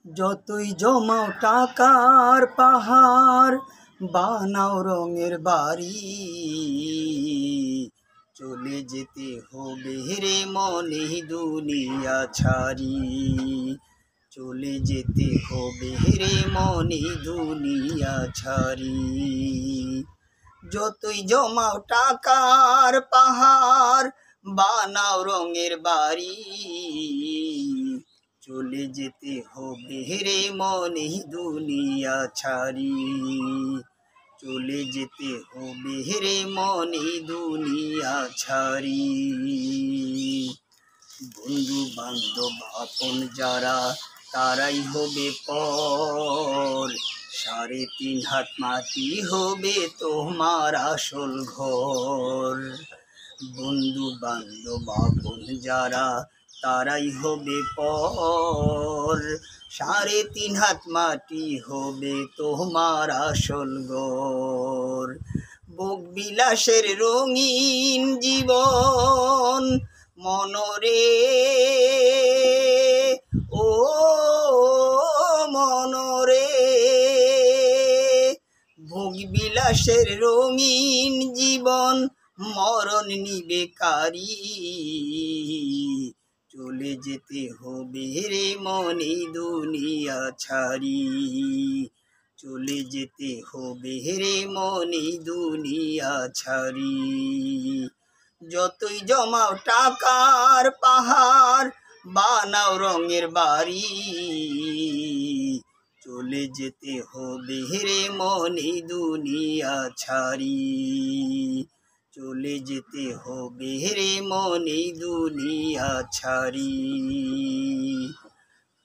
যতই জমাও টাকার পাহাড়, বানাও রঙের বাড়ি, চলে যেতে হবে রে মনে দুনিয়া ছাড়ি। চলে যেতে হবে রে মনে দুনিয়া ছাড়ি। যতই জমাও টাকার পাহাড়, বানাও রঙের বাড়ি, চলে যেতে হবে রে মনে দুনিয়া ছাড়ি। চলে যেতে হবে রে মনে দুনিয়া ছাড়ি। বন্ধু বান্ধব আপন যারা, তারাই হবে পর। 3.5 হাত মাটি হবে তোমার আসল ঘর। বন্ধু বান্ধব আপন যারা, তারাই হবে পর। 3.5 হাত মাটি হবে তোমার আসল ঘর। ভোগ বিলাসের রঙিন জীবন মনরে, ও মনরে, ভোগ বিলাসের রঙিন জীবন মরণ নিবে কারি। চলে যেতে হবে রে মনে দুনিয়া ছাড়ি। চলে যেতে হবে রে মনে দুনিয়া ছাড়ি। যতই জমাও টাকার পাহাড়, বানাও রঙের বাড়ি, চলে যেতে হবে রে মনে দুনিয়া ছাড়ি। চলে যেতে হবে রে মনে দুনিয়া ছাড়ি।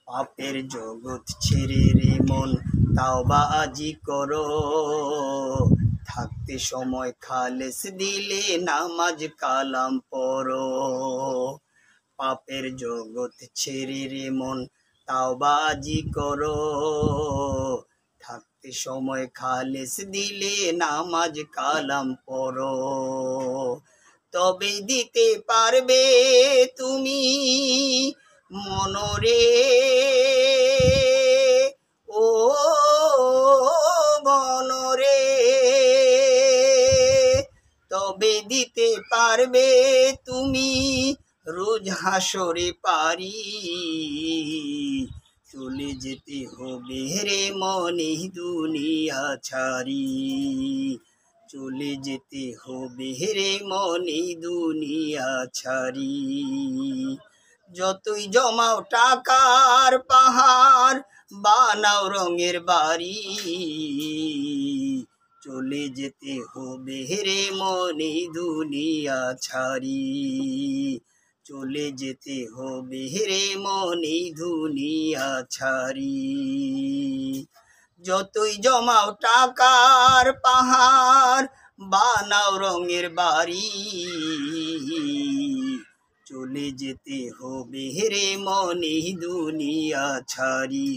পাপের জগৎ ছেড়ে রে মন তাওবা আজি করো, থাকতে সময় খালেস দিলে নামাজ কালাম পড়ো। পাপের জগৎ ছেড়ে রে মন তাওবা আজি করো, থাকতে সময় খালেস দিলে নামাজ কালাম পড়ো। তবেই দিতে পারবে তুমি মনরে, ও মনরে, তবে দিতে পারবে তুমি রোজ হাসরে পারি। চলে যেতে হবে রে মনে দুনিয়া ছাড়ি। চলে যেতে হবে রে মনে দুনিয়া ছাড়ি। যতই জমাও টাকার পাহাড়, বানাও রঙের বাড়ি, চলে যেতে হবে রে মনে দুনিয়া ছাড়ি। চলে যেতে হবে রে মনে দুনিয়া ছাড়ি। যতই জমাও টাকার পাহাড়, বানাও রঙের বাড়ি, চলে যেতে হবে রে মনে দুনিয়া ছাড়ি।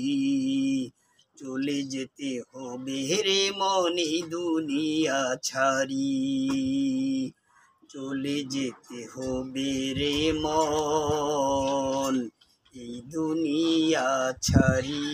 চলে যেতে হবে রে মনে দুনিয়া ছাড়ি। চলে যেতে হবে রে মন এই দুনিয়া ছাড়ি।